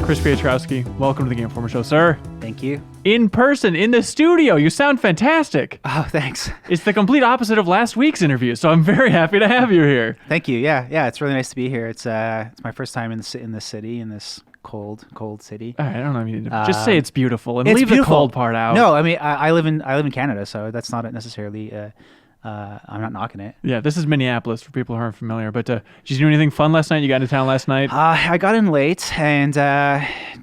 Chris Piotrowski, welcome to the Game Informer Show, sir. Thank you. In person, in the studio, you sound fantastic. Oh, thanks. It's the complete opposite of last week's interview, so I'm very happy to have you here. Thank you. Yeah. It's really nice to be here. It's my first time in the city, in this cold city. All right, I don't know. I mean, just say it's beautiful and It's leave beautiful. the cold part out. No, I mean I live in Canada, so that's not necessarily. I'm not knocking it. Yeah, this is Minneapolis for people who aren't familiar. But did you do anything fun last night? You got into town last night? I got in late and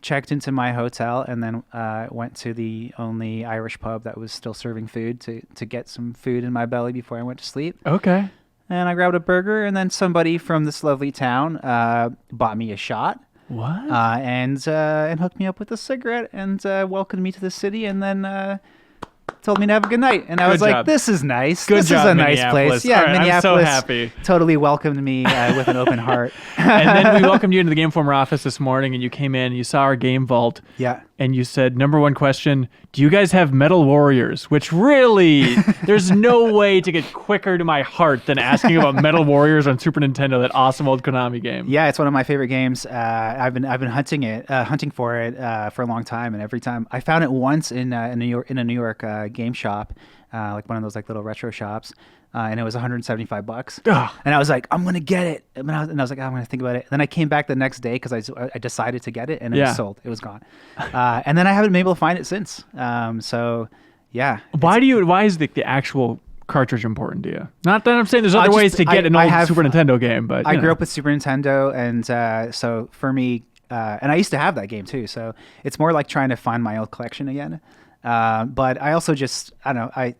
checked into my hotel, and then went to the only Irish pub that was still serving food to get some food in my belly before I went to sleep. Okay. And I grabbed a burger, and then somebody from this lovely town bought me a shot. What? And hooked me up with a cigarette and welcomed me to the city, and then told me to have a good night. And I was Good like, job. "This is nice. Good this job, is a nice Minneapolis. place." Yeah, All right, Minneapolis. I'm so happy. Totally welcomed me with an open heart. And then we welcomed you into the Game Informer office this morning, and you came in, and you saw our game vault. Yeah. And you said, number one question, do you guys have Metal Warriors? Which really, there's no way to get quicker to my heart than asking about Metal Warriors on Super Nintendo, that awesome old Konami game. Yeah, it's one of my favorite games. I've been hunting for it for a long time, and every time I found it once in a New York game shop, like one of those like little retro shops, and it was $175. Ugh. And I was like, I'm gonna get it, and I was like, I'm gonna think about it. Then I came back the next day because I decided to get it, and it was sold. It was gone. And then I haven't been able to find it since. So yeah. Why is the actual cartridge important to you? Not that I'm saying there's other ways to get an old Super Nintendo game, but I grew up with Super Nintendo, and so for me, and I used to have that game too. So it's more like trying to find my old collection again. But I also just, I don't know,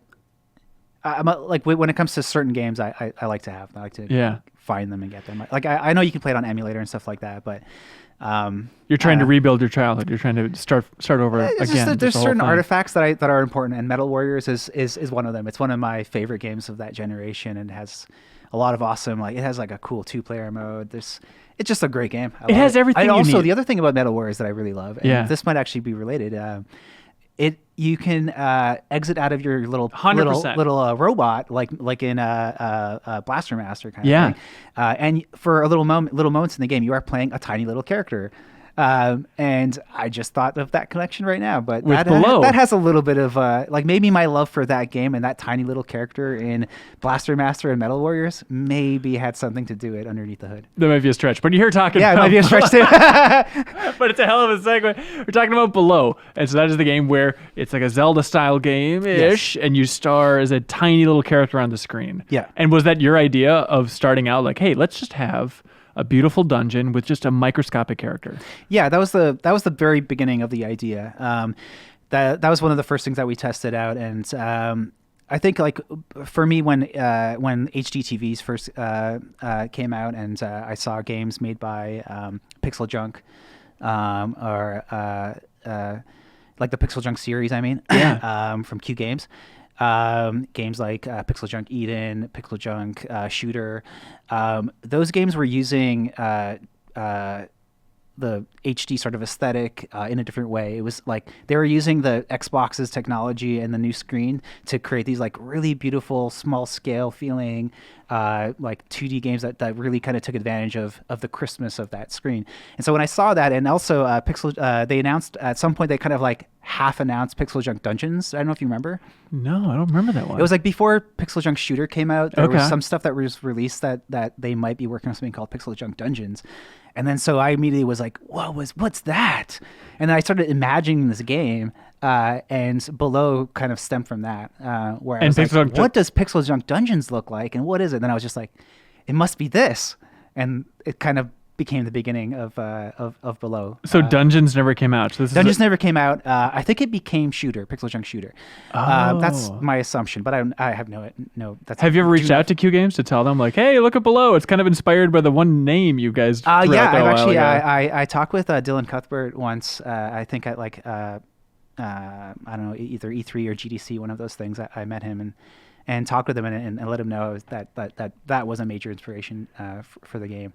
I'm like when it comes to certain games, I like to find them and get them. Like I know you can play it on emulator and stuff like that, but you're trying to rebuild your childhood. You're trying to start over again. There's certain artifacts that are important, and Metal Warriors is one of them. It's one of my favorite games of that generation, and has a lot of awesome, like it has like a cool 2-player mode. It's just a great game. It has everything you need. The other thing about Metal Warriors that I really love, and this might actually be related. You can exit out of your little 100%. Robot like in Blaster Master kind of thing. And for a little moments in the game, you are playing a tiny little character. And I just thought of that connection right now, but that has a little bit of like maybe my love for that game and that tiny little character in Blaster Master and Metal Warriors maybe had something to do it underneath the hood. That might be a stretch, but you're talking about... it might be a stretch too. But it's a hell of a segue. We're talking about Below. And so that is the game where it's like a Zelda-style game-ish, and you star as a tiny little character on the screen. Yeah. And was that your idea of starting out like, hey, let's just have a beautiful dungeon with just a microscopic character? Yeah, that was the very beginning of the idea. That was one of the first things that we tested out, and I think like for me when HD TVs first came out, and I saw games made by Pixel Junk, or like the Pixel Junk series, I mean, from Q Games. Games like Pixel Junk Eden, Pixel Junk Shooter, those games were using the HD sort of aesthetic in a different way. It was like they were using the Xbox's technology and the new screen to create these like really beautiful small scale feeling like 2D games that really kind of took advantage of the crispness of that screen. And so when I saw that, and also they announced at some point, they kind of like half announced Pixel Junk Dungeons. I don't know if you remember. No, I don't remember that one. It was like before Pixel Junk Shooter came out. There was some stuff that was released that they might be working on something called Pixel Junk Dungeons. And then so I immediately was like, what's that? And then I started imagining this game, and Below kind of stemmed from that, where I was like, what does Pixel Junk Dungeons look like, and what is it? And then I was just like, it must be this. And it kind of became the beginning of Below. So Dungeons never came out. So Dungeons never came out. I think it became Shooter, Pixel Junk Shooter. That's my assumption, but I have no. Have you ever reached out to Q Games to tell them like, hey, look at Below? It's kind of inspired by the one name you guys. I talked with Dylan Cuthbert once. I think at like I don't know, either E3 or GDC, one of those things. I met him and talked with him and let him know that was a major inspiration for the game.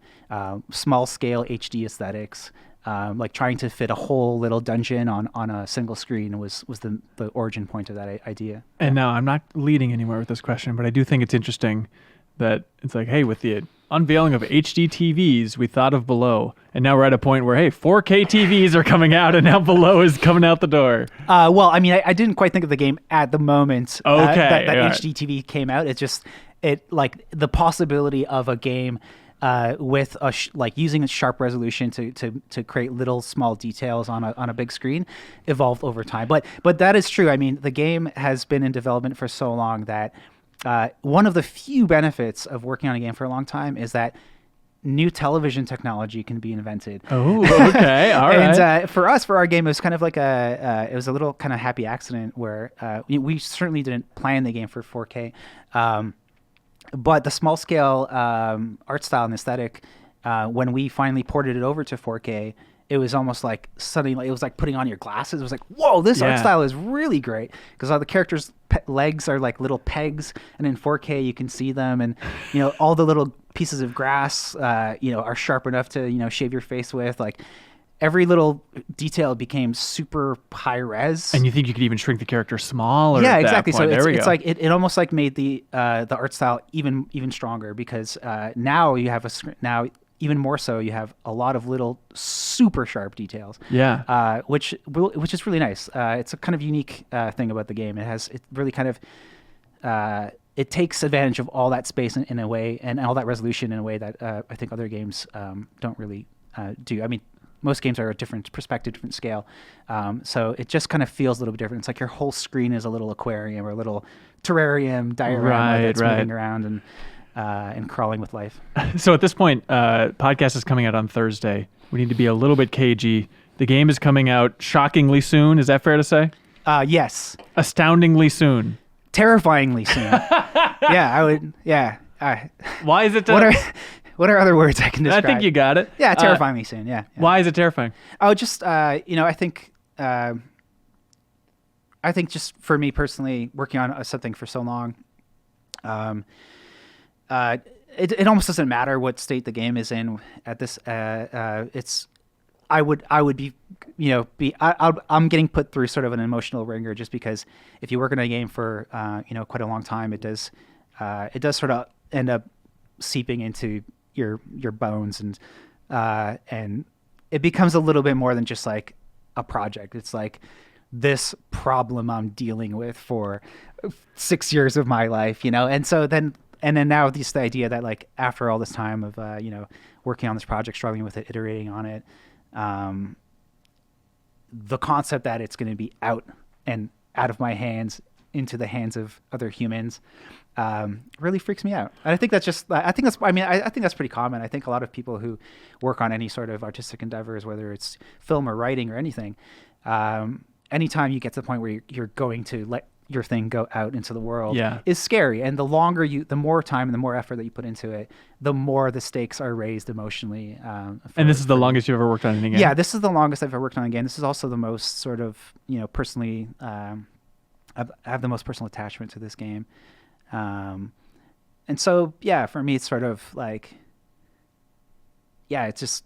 Small scale HD aesthetics, like trying to fit a whole little dungeon on a single screen was the origin point of that idea. And now I'm not leading anywhere with this question, but I do think it's interesting that it's like, hey, with the unveiling of HD TVs, we thought of Below. And now we're at a point where, hey, 4K TVs are coming out, and now Below is coming out the door. Well, I mean, I didn't quite think of the game at the moment Okay, that all right. HD TV came out. It's just like the possibility of a game with like using a sharp resolution to create little small details on a big screen evolved over time. But that is true. I mean, the game has been in development for so long that one of the few benefits of working on a game for a long time is that new television technology can be invented. Oh, okay, all right. And for our game, it was kind of like it was a little kind of happy accident where we certainly didn't plan the game for 4K. But the small scale art style and aesthetic, when we finally ported it over to 4K, it was almost like suddenly it was like putting on your glasses. It was like, whoa, this art style is really great, because all the characters' legs are like little pegs, and in 4K you can see them, and all the little pieces of grass are sharp enough to shave your face with. Like every little detail became super high res. And you think you could even shrink the character smaller? Yeah, at that exactly. point. So it's like it almost like made the art style even stronger, because now you have even more so, you have a lot of little super sharp details. Yeah. Which is really nice. It's a kind of unique thing about the game. It really kind of it takes advantage of all that space in a way, and all that resolution in a way that I think other games don't really do. I mean, most games are a different perspective, different scale. So it just kind of feels a little bit different. It's like your whole screen is a little aquarium or a little terrarium diorama that's moving around and crawling with life. So at this point, podcast is coming out on Thursday. We need to be a little bit cagey. The game is coming out shockingly soon. Is that fair to say? Yes. Astoundingly soon. Terrifyingly soon. Yeah, I would. Yeah. Why is it? What are other words I can describe? I think you got it. Yeah, terrifyingly soon. Yeah. Why is it terrifying? Oh, just I think just for me personally, working on something for so long, it almost doesn't matter what state the game is in at this. I would be, I'm getting put through sort of an emotional ringer, just because if you work on a game for quite a long time, it does sort of end up seeping into your bones, and it becomes a little bit more than just like a project. It's like this problem I'm dealing with for 6 years of my life, and so then now the idea that like after all this time of working on this project, struggling with it, iterating on it, the concept that it's going to be out of my hands into the hands of other humans really freaks me out. And I think that's pretty common. I think a lot of people who work on any sort of artistic endeavors, whether it's film or writing or anything, anytime you get to the point where you're going to let your thing go out into the world is scary. And the more time and the more effort that you put into it, the more the stakes are raised emotionally. And this is the longest you've ever worked on anything? Yeah, this is the longest I've ever worked on a game. This is also the most sort of, personally, I have the most personal attachment to this game. And so, yeah, for me, it's sort of like, it's just,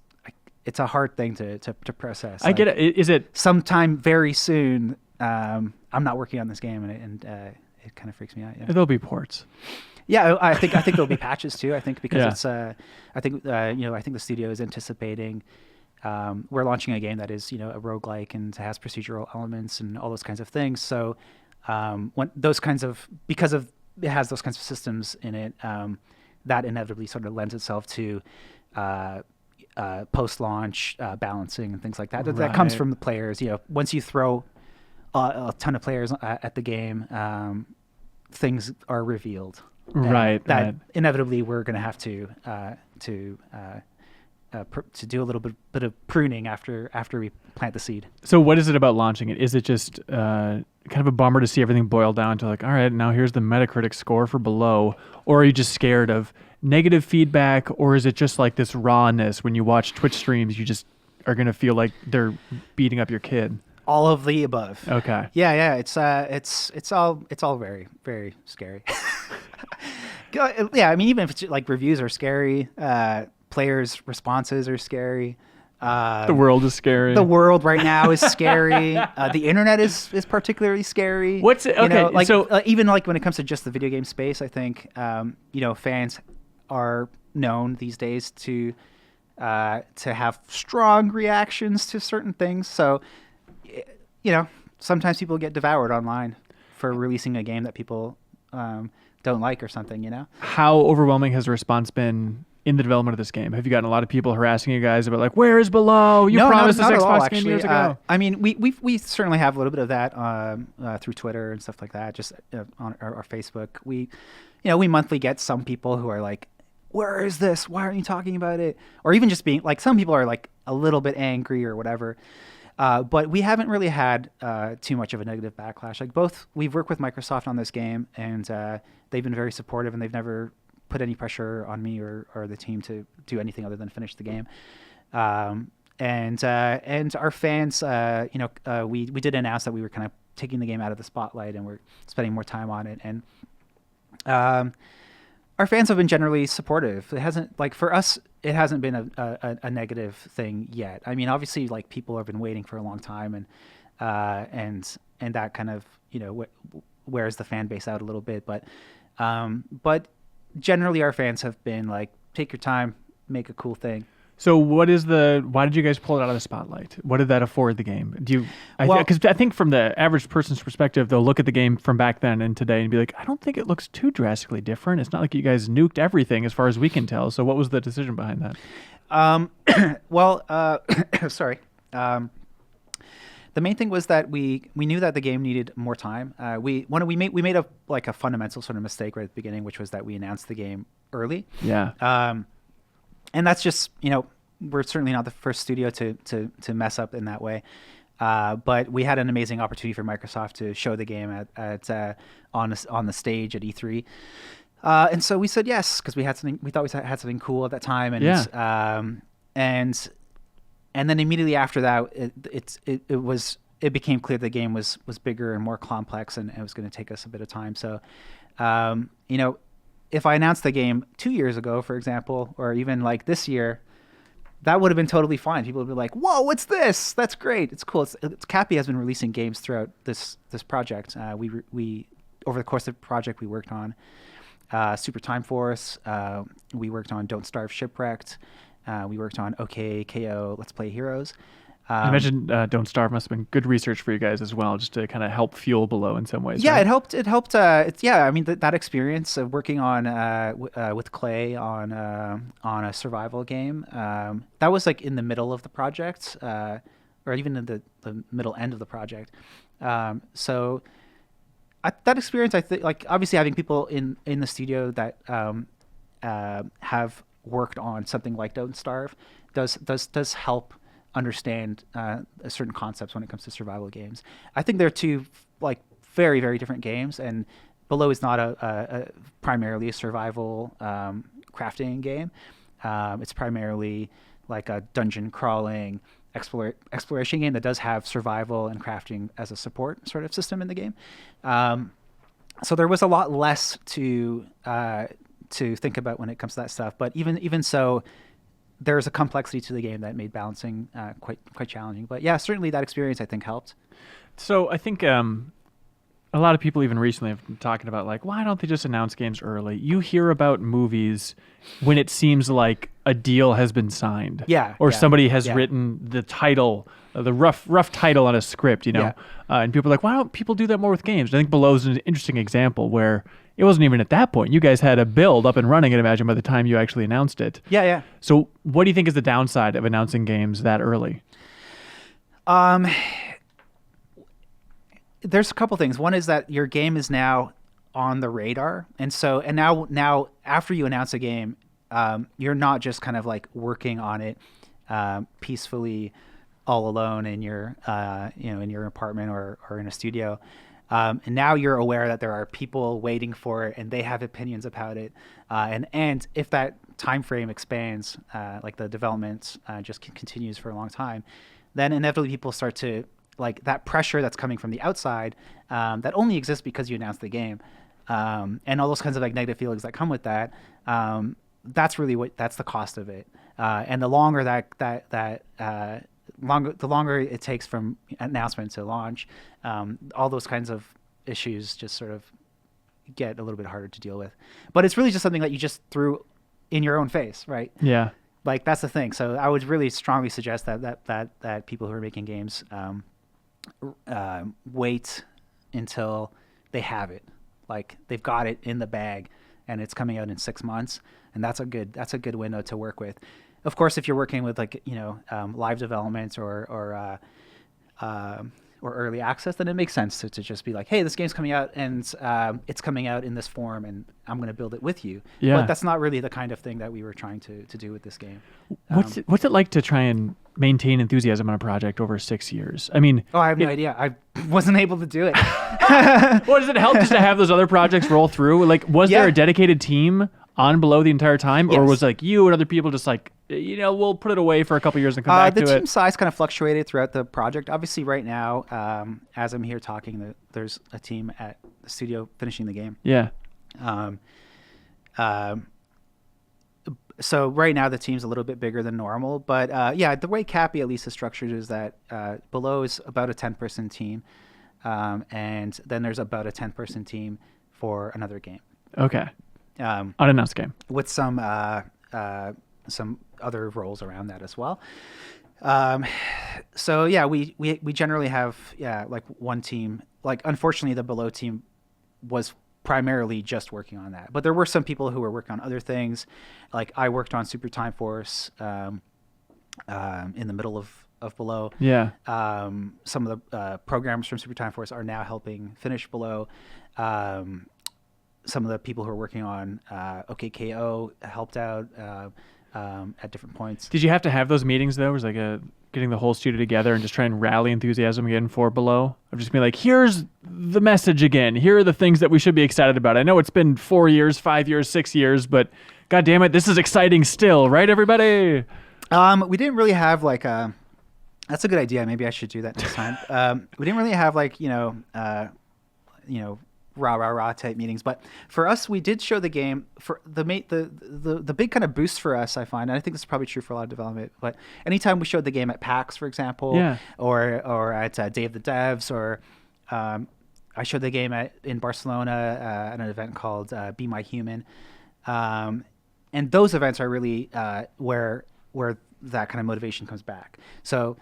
it's a hard thing to process. I get it. Is it sometime very soon? I'm not working on this game, and it kind of freaks me out. Yeah, there'll be ports. Yeah, I think there'll be patches too. I think because it's I think the studio is anticipating. We're launching a game that is a roguelike and has procedural elements and all those kinds of things. So because it has those kinds of systems in it, that inevitably sort of lends itself to post-launch balancing and things like that. That comes from the players. Once you throw a ton of players at the game, things are revealed. That inevitably we're going to have to do a little bit of pruning after we plant the seed. So what is it about launching it? Is it just kind of a bummer to see everything boil down to like, all right, now here's the Metacritic score for Below? Or are you just scared of negative feedback? Or is it just like this rawness when you watch Twitch streams, you just are going to feel like they're beating up your kid? All of the above. Okay. Yeah. It's all very, very scary. Yeah, I mean, even if it's like reviews are scary, players' responses are scary. The world is scary. The world right now is scary. The internet is particularly scary. What's it? Okay, even like when it comes to just the video game space, I think fans are known these days to have strong reactions to certain things. So, sometimes people get devoured online for releasing a game that people don't like or something. How overwhelming has the response been in the development of this game? Have you gotten a lot of people harassing you guys about like, where is Below? You No, promised not this at all, Xbox game actually. years ago. I mean, we certainly have a little bit of that through Twitter and stuff like that. Just on our Facebook, we monthly get some people who are like, "Where is this? Why aren't you talking about it?" Or even just being like, some people are like a little bit angry or whatever. But we haven't really had too much of a negative backlash. Like we've worked with Microsoft on this game, and they've been very supportive, and they've never put any pressure on me or the team to do anything other than finish the game. And our fans, we did announce that we were kind of taking the game out of the spotlight and we're spending more time on it. And our fans have been generally supportive. It hasn't, like, for us, it hasn't been a negative thing yet. I mean, obviously, like, people have been waiting for a long time, and that kind of wears the fan base out a little bit. But generally, our fans have been like, take your time, make a cool thing. So why did you guys pull it out of the spotlight? What did that afford the game? Because I think from the average person's perspective, they'll look at the game from back then and today and be like, I don't think it looks too drastically different. It's not like you guys nuked everything as far as we can tell. So what was the decision behind that? Sorry. The main thing was that we knew that the game needed more time. We made a fundamental sort of mistake right at the beginning, which was that we announced the game early. Yeah. And that's just, we're certainly not the first studio to mess up in that way. But we had an amazing opportunity for Microsoft to show the game on the stage at E3. And so we said yes, because we thought we had something cool at that time. And, yeah. And then immediately after that, it became clear the game was bigger and more complex, and it was going to take us a bit of time. So, if I announced the game 2 years ago, for example, or even like this year, that would have been totally fine. People would be like, "Whoa, what's this? That's great! It's cool." Cappy has been releasing games throughout this project. We over the course of the project, we worked on Super Time Force. We worked on Don't Starve Shipwrecked. We worked on OKKO Let's Play Heroes. I imagine Don't Starve must have been good research for you guys as well, just to kind of help fuel Below in some ways. Yeah, right? it helped. I mean, that experience of working on with Clay on a survival game, that was like in the middle of the project, or even in the middle end of the project. So that experience, I think, like, obviously having people in the studio that have worked on something like Don't Starve does help understand certain concepts when it comes to survival games. I think they're two like very, very different games, and Below is not a primarily a survival crafting game. It's primarily like a dungeon crawling exploration game that does have survival and crafting as a support sort of system in the game. So there was a lot less to think about when it comes to that stuff. But even so, there's a complexity to the game that made balancing quite challenging. But yeah, certainly that experience, I think, helped. So I think a lot of people even recently have been talking about, like, why don't they just announce games early? You hear about movies when it seems like a deal has been signed. Yeah. Or somebody has written the title, the rough title on a script, and people are like, why don't people do that more with games? I think Below is an interesting example where it wasn't even at that point. You guys had a build up and running, I'd imagine, by the time you actually announced it. Yeah. So what do you think is the downside of announcing games that early? There's a couple things. One is that your game is now on the radar. And now after you announce a game, you're not just kind of like working on it peacefully all alone in your in your apartment or in a studio. And now you're aware that there are people waiting for it, and they have opinions about it. And if that time frame expands, like the development just continues for a long time, then inevitably people start to, like, that pressure that's coming from the outside that only exists because you announced the game, and all those kinds of like negative feelings that come with that. That's really that's the cost of it. And the longer the longer it takes from announcement to launch, all those kinds of issues just sort of get a little bit harder to deal with. But it's really just something that you just threw in your own face, right? Yeah. Like that's the thing. So I would really strongly suggest that people who are making games wait until they have it, like they've got it in the bag, and it's coming out in 6 months, and that's a good window to work with. Of course, if you're working with like live development or early access, then it makes sense to just be like, hey, this game's coming out, and it's coming out in this form, and I'm going to build it with you. Yeah. But that's not really the kind of thing that we were trying to do with this game. What's it like to try and maintain enthusiasm on a project over 6 years? I mean, I have no idea. I wasn't able to do it. what does it help just to have those other projects roll through? Like, was there a dedicated team on Below the entire time, or was like you and other people just like, we'll put it away for a couple years and come back to it? The team size kind of fluctuated throughout the project. Obviously, right now, as I'm here talking, there's a team at the studio finishing the game. Yeah. So right now the team's a little bit bigger than normal, but the way Cappy at least is structured is that Below is about a 10-person team, and then there's about a 10-person team for another game. Okay. Unannounced game with some other roles around that as well. So yeah, we generally have like one team. Like unfortunately, the Below team was primarily just working on that, but there were some people who were working on other things. Like I worked on Super Time Force in the middle of Below. Yeah. Some of the programmers from Super Time Force are now helping finish Below. Some of the people who are working on OKKO helped out at different points. Did you have to have those meetings though? It was like getting the whole studio together and just try and rally enthusiasm again for Below? Of just being like, here's the message again. Here are the things that we should be excited about. I know it's been 4 years, 5 years, 6 years, but God damn it, this is exciting still, right, everybody? We didn't really have like that's a good idea. Maybe I should do that next time. We didn't really have like rah type meetings, but for us, we did show the game. For the big kind of boost for us, I find, and I think this is probably true for a lot of development, but anytime we showed the game at PAX, for example, or at Day of the Devs, or I showed the game in Barcelona at an event called Be My Human, and those events are really where that kind of motivation comes back. So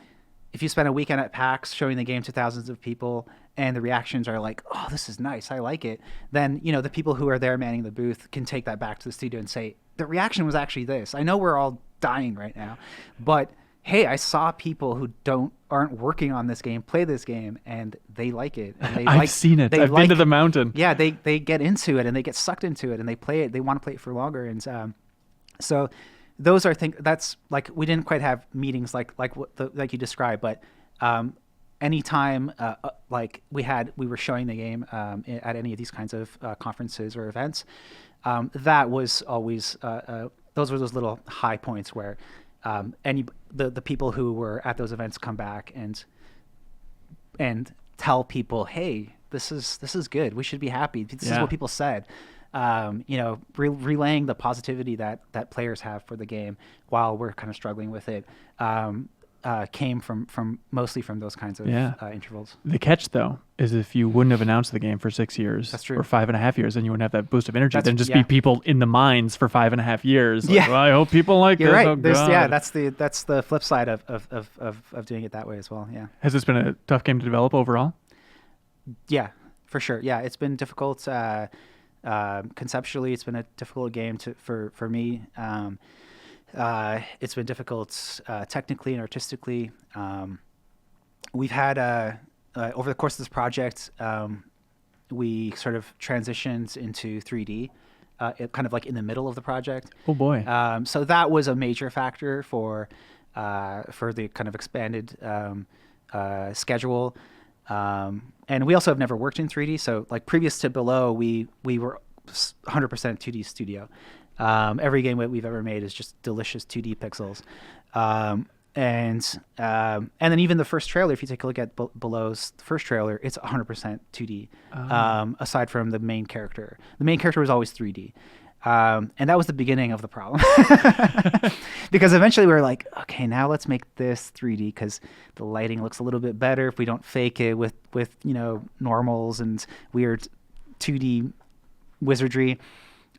if you spend a weekend at PAX showing the game to thousands of people, and the reactions are like, oh, this is nice, I like it, then the people who are there manning the booth can take that back to the studio and say, the reaction was actually this. I know we're all dying right now, but hey, I saw people who aren't working on this game play this game, and they like it. And I've seen it. I've been to the mountain. Yeah, they get into it, and they get sucked into it, and they play it. They want to play it for longer, and so those are things. That's like we didn't quite have meetings like you described, but anytime like we were showing the game at any of these kinds of conferences or events, that was always those were those little high points where the people who were at those events come back and tell people, hey, this is good, we should be happy, this is what people said. Relaying the positivity that players have for the game while we're kind of struggling with it came from mostly from those kinds of intervals. The catch, though, is if you wouldn't have announced the game for 6 years, that's true, or 5.5 years, then you wouldn't have that boost of energy. Then just be people in the mines for 5.5 years. Like, well, I hope people like You're this. right. Oh, God. That's the flip side of doing it that way as well. Yeah. Has this been a tough game to develop overall? Yeah, for sure. Yeah, it's been difficult. Conceptually, it's been a difficult game for me. It's been difficult technically and artistically. We've had over the course of this project, we sort of transitioned into 3D, kind of like in the middle of the project. Oh boy! So that was a major factor for the kind of expanded schedule. And we also have never worked in 3D. So like previous to Below, we were 100% 2D studio. Every game that we've ever made is just delicious 2D pixels. And then even the first trailer, if you take a look at Below's first trailer, it's 100% 2D. Aside from the main character. The main character was always 3D. And that was the beginning of the problem. Because eventually we were like, okay, now let's make this 3D because the lighting looks a little bit better if we don't fake it with normals and weird 2D wizardry.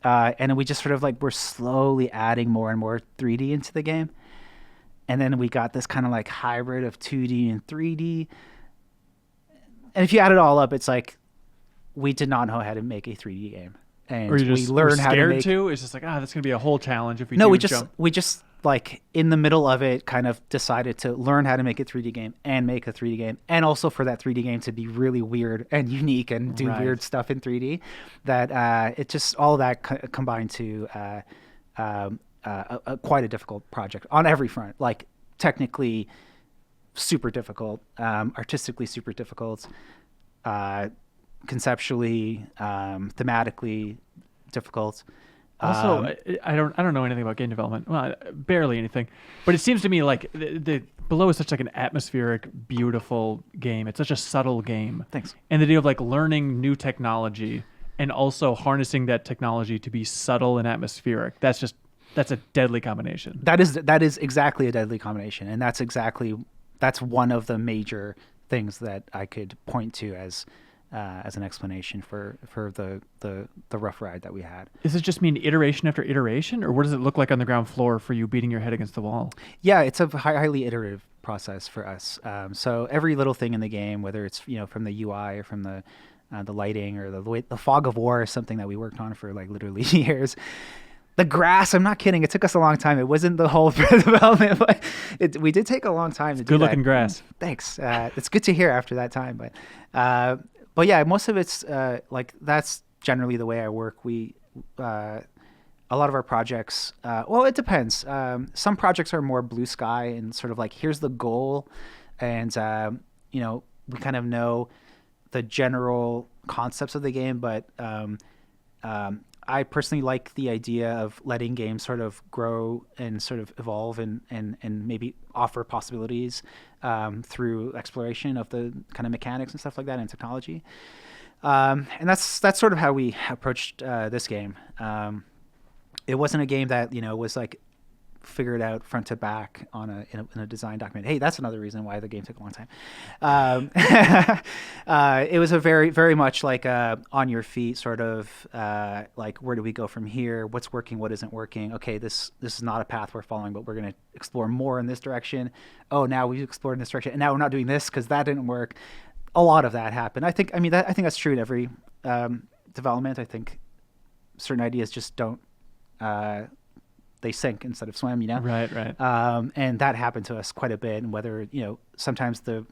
And then we just sort of like we're slowly adding more and more 3D into the game. And then we got this kind of like hybrid of 2D and 3D. And if you add it all up, it's like we did not know how to make a 3D game. And Or you just we learned were how to scared make to? It's just like, that's going to be a whole challenge if we No, do we just jump. we just like in the middle of it kind of decided to learn how to make a 3D game and make a 3D game, and also for that 3D game to be really weird and unique and do Right. weird stuff in 3D. That it just all of that combined to quite a difficult project on every front. Like technically super difficult, artistically super difficult, conceptually, thematically difficult. Also, I don't know anything about game development. Well, barely anything. But it seems to me like the Below is such like an atmospheric, beautiful game. It's such a subtle game. Thanks. And the idea of like learning new technology and also harnessing that technology to be subtle and atmospheric. That's a deadly combination. That is exactly a deadly combination, and that's one of the major things that I could point to as an explanation for the rough ride that we had. Does it just mean iteration after iteration, or what does it look like on the ground floor for you beating your head against the wall? Yeah, it's a highly iterative process for us. So every little thing in the game, whether it's from the UI or from the lighting or the fog of war, is something that we worked on for like literally years. The grass, I'm not kidding. It took us a long time. It wasn't the whole development, but we did take a long time to do that. Good looking grass. Thanks. It's good to hear after that time. But yeah, most of it's like that's generally the way I work. We a lot of our projects. Well, it depends. Some projects are more blue sky and sort of like here's the goal, and we kind of know the general concepts of the game, but I personally like the idea of letting games sort of grow and sort of evolve and maybe offer possibilities through exploration of the kind of mechanics and stuff like that and technology. And that's sort of how we approached this game. It wasn't a game that was like figured out front to back in a design document. Hey, that's another reason why the game took a long time. It was a very, very much like on your feet sort of like, where do we go from here? What's working? What isn't working? Okay, this is not a path we're following, but we're going to explore more in this direction. Oh, now we've explored in this direction, and now we're not doing this because that didn't work. A lot of that happened. I think that's true in every development. I think certain ideas just don't. They sink instead of swim, Right. and that happened to us quite a bit. And whether sometimes the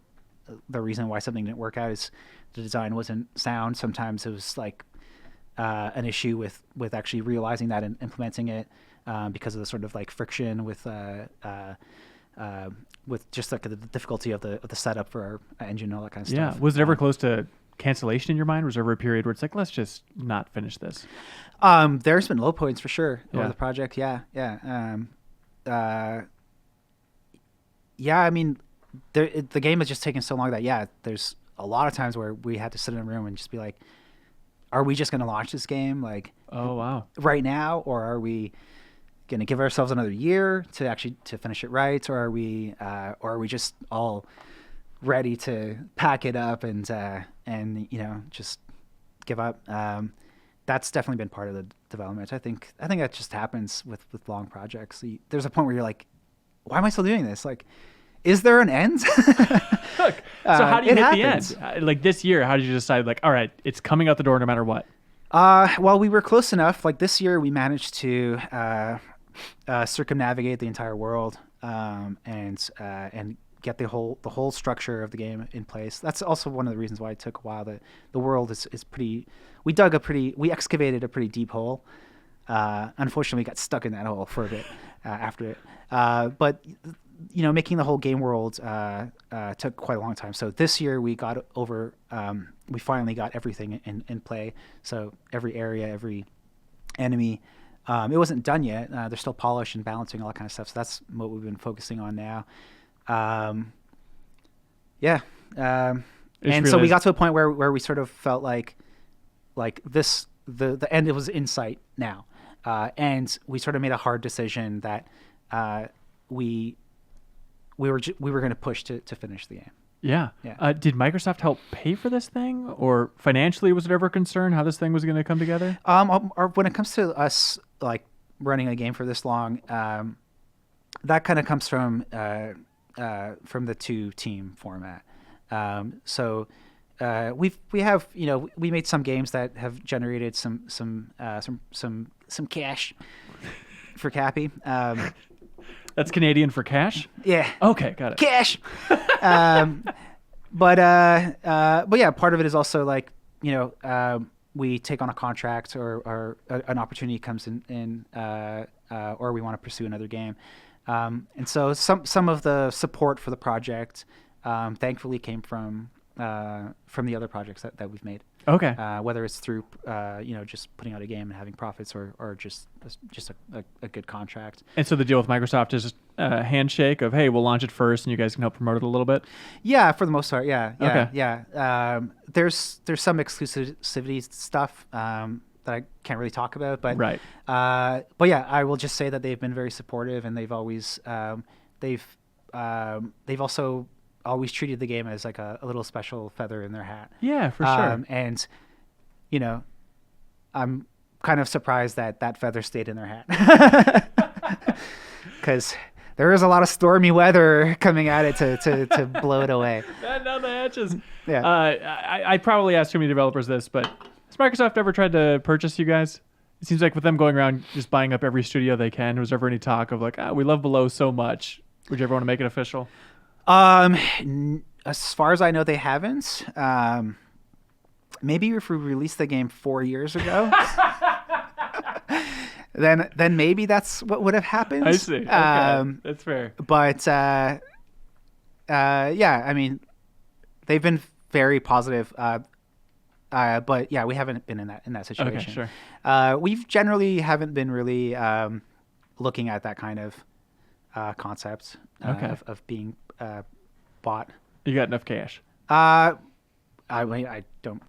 reason why something didn't work out is the design wasn't sound. Sometimes it was like an issue with actually realizing that and implementing it because of the sort of like friction with just like the difficulty of the setup for our engine and all that kind of stuff. Yeah. Was it ever close to cancellation in your mind? Was there ever a period where it's like, let's just not finish this? There's been low points for sure over Yeah. the project. Yeah. I mean, the game has just taken so long that there's a lot of times where we had to sit in a room and just be like, are we just going to launch this game like Oh, wow. right now, or are we going to give ourselves another year to finish it right, or are we just all ready to pack it up and just give up? That's definitely been part of the development. I think that just happens with long projects. There's a point where you're like, why am I still doing this? Like, is there an end? Look, so how do you it hit happens. the end? Like this year, how did you decide like, all right, it's coming out the door no matter what? Well, we were close enough. Like this year, we managed to circumnavigate the entire world and get the whole structure of the game in place. That's also one of the reasons why it took a while. The world is pretty. We excavated a pretty deep hole. Unfortunately, we got stuck in that hole for a bit after it. But making the whole game world took quite a long time. So this year we got over. We finally got everything in play. So every area, every enemy. It wasn't done yet. They're still polished and balancing, all that kind of stuff. So that's what we've been focusing on now. And so we got to a point where we sort of felt like this the end was in sight now, and we sort of made a hard decision that we were going to push to finish the game. Yeah. Yeah. Did Microsoft help pay for this thing, or financially was it ever a concern how this thing was going to come together? Or when it comes to us like running a game for this long, that kind of comes from the two team format. So we have we made some games that have generated some cash for Cappy. That's Canadian for cash. Yeah. Okay, got it. Cash. But yeah, part of it is also like we take on a contract or an opportunity comes in or we want to pursue another game, and so some of the support for the project thankfully came from the other projects that we've made. Okay. Whether it's through just putting out a game and having profits or just a good contract. And so the deal with Microsoft is a handshake of, hey, we'll launch it first and you guys can help promote it a little bit? Yeah, for the most part, yeah. Okay. Yeah. There's some exclusivity stuff that I can't really talk about, but Right. But yeah, I will just say that they've been very supportive, and they've always they've also always treated the game as like a little special feather in their hat. Yeah, for sure. And I'm kind of surprised that feather stayed in their hat, because there is a lot of stormy weather coming at it to blow it away. Batten down the hatches. Yeah. I probably asked too many developers this, but has Microsoft ever tried to purchase you guys? It seems like with them going around just buying up every studio they can, was there ever any talk of like, we love Below so much, would you ever want to make it official? As far as I know, they haven't. Maybe if we released the game 4 years ago, then maybe that's what would have happened. I see. Okay. That's fair. But yeah, I mean, they've been very positive. But yeah, we haven't been in that situation. Okay, sure. We've generally haven't been really looking at that kind of concept of being bought. You got enough cash? I don't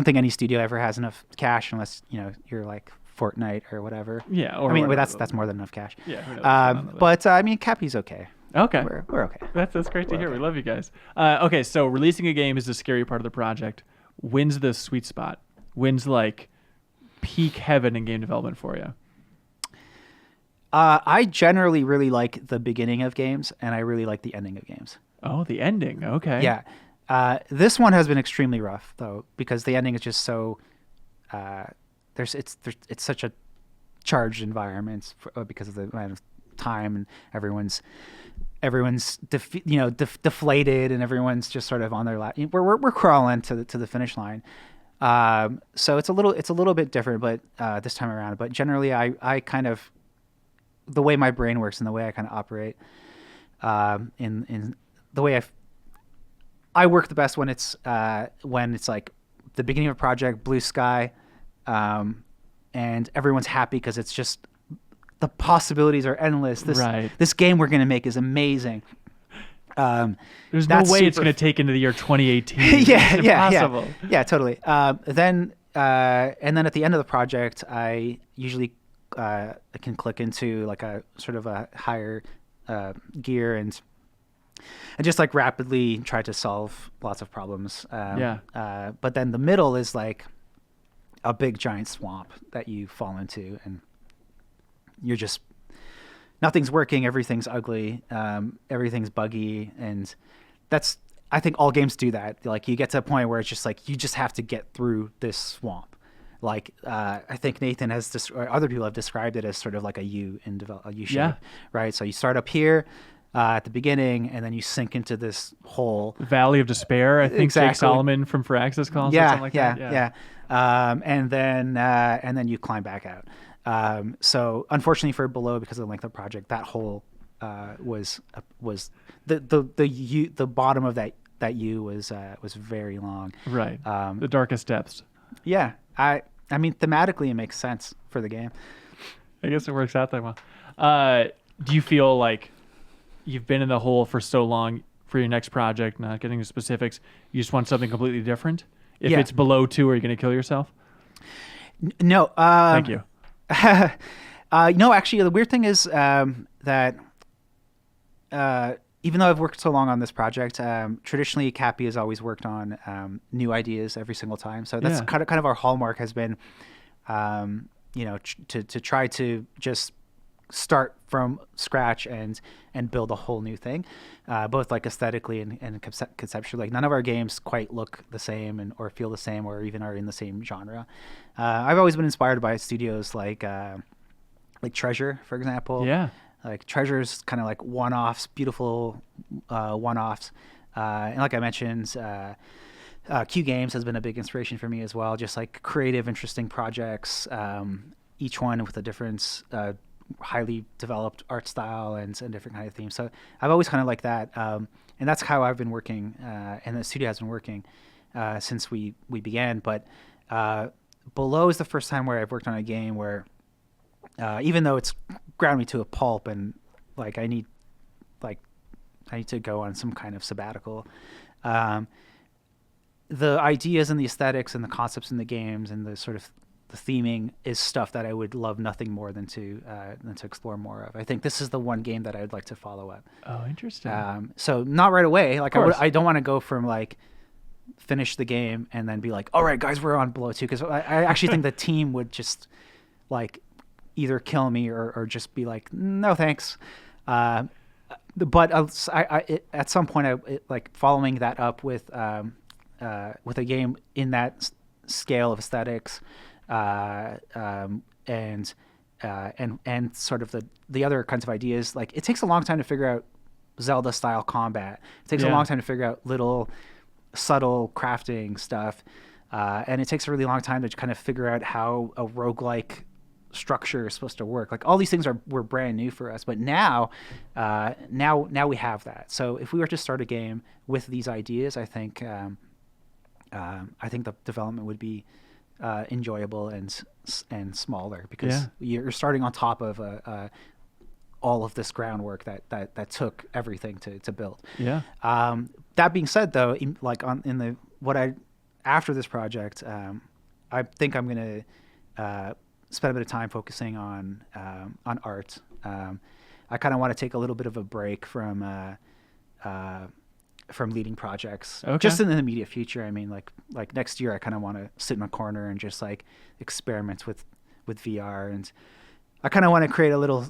think any studio ever has enough cash unless you're like Fortnite or whatever. Yeah. Or I mean, that's more than enough cash. Yeah. Who knows but I mean, Cappy's okay. Okay. We're okay. That's great to hear. Okay. We love you guys. Okay, so releasing a game is the scary part of the project. When's the sweet spot? When's like peak heaven in game development for you? I generally really like the beginning of games, and I really like the ending of games. Oh, the ending. Okay. Yeah. This one has been extremely rough though, because the ending is just so it's such a charged environment because of the amount of time, and everyone's deflated, and everyone's just sort of on their lap. We're crawling to the finish line. So it's a little bit different, but this time around. But generally, I kind of, the way my brain works and the way I kind of operate, in the way I work the best when it's like the beginning of a project, blue sky, and everyone's happy because it's just the possibilities are endless. This game we're gonna make is amazing. There's no way it's going to take into the year 2018. Yeah, totally. Then at the end of the project, I usually can click into like a sort of a higher gear and just like rapidly try to solve lots of problems. But then the middle is like a big giant swamp that you fall into, and you're just, nothing's working, everything's ugly, everything's buggy, and that's, I think all games do that. Like you get to a point where it's just like you just have to get through this swamp. Like I think Nathan has or other people have described it as sort of like a U shape, right? So you start up here at the beginning, and then you sink into this hole, Valley of Despair. I think exactly. Jake Solomon from Firaxis calls it something like that. Yeah. And then you climb back out. So unfortunately for Below, because of the length of the project, that hole was the bottom of that U was very long. Right. The darkest depths. Yeah. I mean, thematically it makes sense for the game. I guess it works out that well. Do you feel like you've been in the hole for so long for your next project, not getting into specifics, you just want something completely different? If it's Below 2, are you going to kill yourself? No. Thank you. No, actually, the weird thing is that even though I've worked so long on this project, traditionally Cappy has always worked on new ideas every single time. So that's Yeah. kind of our hallmark has been, to try to just start from scratch and build a whole new thing, both like aesthetically and conceptually. Like none of our games quite look the same or feel the same or even are in the same genre. I've always been inspired by studios like Treasure, for example. Yeah. Like Treasure's kind of like one-offs, beautiful one-offs, and like I mentioned, Q Games has been a big inspiration for me as well. Just like creative, interesting projects, each one with a different, highly developed art style and different kind of themes. So I've always kind of like that, and that's how I've been working, and the studio has been working since we began. But Below is the first time where I've worked on a game where, even though it's ground me to a pulp and like I need to go on some kind of sabbatical, the ideas and the aesthetics and the concepts in the games and the sort of the theming is stuff that I would love nothing more than to explore more of. I think this is the one game that I would like to follow up. Oh, interesting. So not right away. Like Of course. I don't want to go from like finish the game and then be like, all right, guys, we're on Below 2, because I actually think the team would just like either kill me or just be like, no thanks. But at some point, like following that up with a game in that scale of aesthetics, and sort of the other kinds of ideas. Like it takes a long time to figure out Zelda style combat. It takes a long time to figure out little subtle crafting stuff, and it takes a really long time to kind of figure out how a roguelike structure is supposed to work. Like all these things were brand new for us, but now we have that. So if we were to start a game with these ideas, I think the development would be enjoyable and smaller, because you're starting on top of all of this groundwork that took everything to build. Yeah. That being said, though, after this project, I think I'm gonna spend a bit of time focusing on art. I kind of want to take a little bit of a break from leading projects, just in the immediate future. I mean, like next year, I kind of want to sit in a corner and just like experiment with VR, and I kind of want to create a little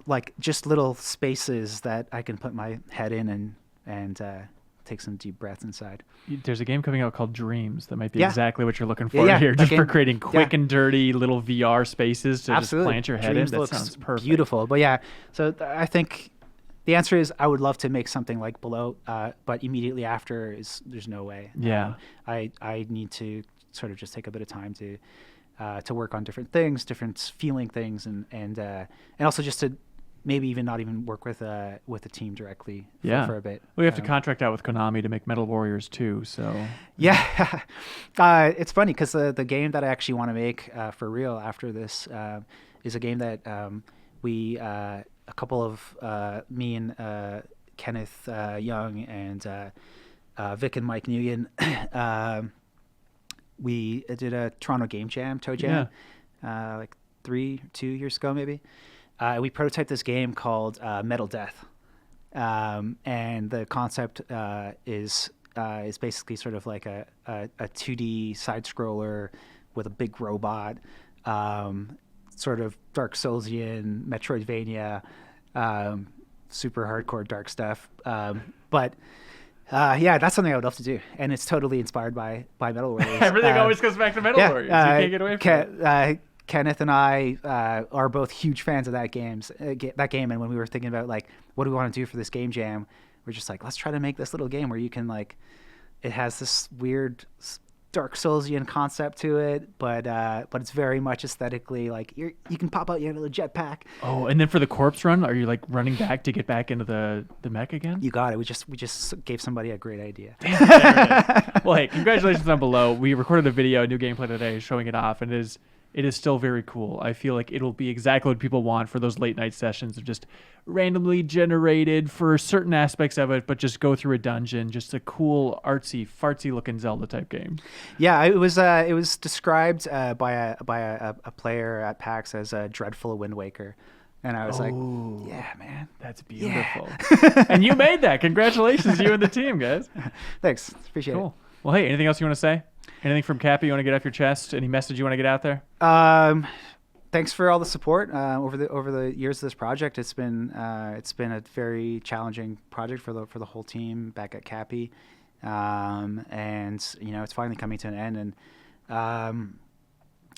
little spaces that I can put my head in and take some deep breaths inside. There's a game coming out called Dreams that might be Yeah. exactly what you're looking for here, just for creating quick and dirty little VR spaces to just plant your head Dreams in. That looks sounds perfect. beautiful. But yeah, so I think the answer is I would love to make something like Below, but immediately after there's no way. Yeah. I need to sort of just take a bit of time to work on different things, different feeling things, and also just to maybe even not even work with a team directly for a bit. We have to contract out with Konami to make Metal Warriors 2, so... Yeah. It's funny because the game that I actually want to make for real after this is a game that we, a couple of me and Kenneth Young and Vic and Mike Nguyen, we did a Toronto Game Jam, Toe Jam, like 2 years ago maybe. We prototyped this game called Metal Death, and the concept is basically sort of like a 2D side scroller with a big robot, sort of Dark Soulsian, Metroidvania, super hardcore dark stuff. But that's something I would love to do, and it's totally inspired by Metal Warriors. Everything always comes back to Metal Warriors. You can't get away from it. Kenneth and I are both huge fans of that game, and when we were thinking about like what do we want to do for this game jam, we're just like, let's try to make this little game where you can like, it has this weird Dark Soulsian concept to it, but it's very much aesthetically like you can pop out your little jetpack. Oh, and then for the corpse run, are you like running back to get back into the mech again? You got it. We just gave somebody a great idea. There it is. Well, hey, congratulations on Below. We recorded a video, new gameplay today, showing it off, and it is still very cool. I feel like it'll be exactly what people want for those late night sessions of just randomly generated for certain aspects of it, but just go through a dungeon. Just a cool, artsy, fartsy looking Zelda type game. Yeah, it was described by a player at PAX as a dreadful Wind Waker. And I was like, yeah, man. That's beautiful. And you made that. Congratulations to you and the team, guys. Thanks. Appreciate Cool. Well, hey, anything else you want to say? Anything from Cappy you want to get off your chest? Any message you want to get out there? it. Thanks for all the support over the years of this project. It's been a very challenging project for the whole team back at Cappy, and it's finally coming to an end. And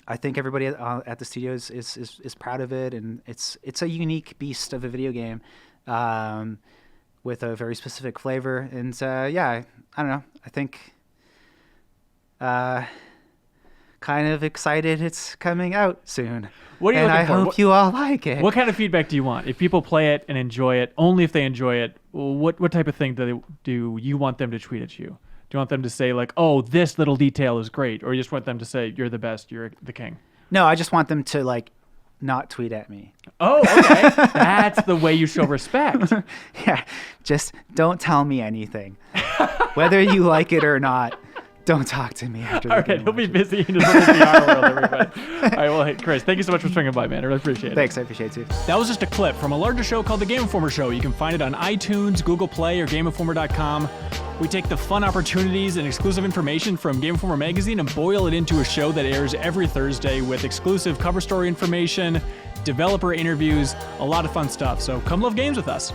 I think everybody at the studios is proud of it, and it's a unique beast of a video game with a very specific flavor. And I don't know. I think kind of excited it's coming out soon. What are you and looking I for? hope you all like it. What kind of feedback do you want? If people play it and enjoy it, only if they enjoy it, what type of thing do you want them to tweet at you? Do you want them to say like, oh, this little detail is great? Or you just want them to say, you're the best, you're the king? No, I just want them to like not tweet at me. Oh, okay. That's the way you show respect. Yeah, just don't tell me anything. Whether you like it or not, don't talk to me after the All game. right, he'll be busy in his little VR world, everybody. All right, well, hey, Chris, thank you so much for swinging by, man. I really appreciate it. Thanks, I appreciate it too. That was just a clip from a larger show called The Game Informer Show. You can find it on iTunes, Google Play, or GameInformer.com. We take the fun opportunities and exclusive information from Game Informer magazine and boil it into a show that airs every Thursday with exclusive cover story information, developer interviews, a lot of fun stuff. So come love games with us.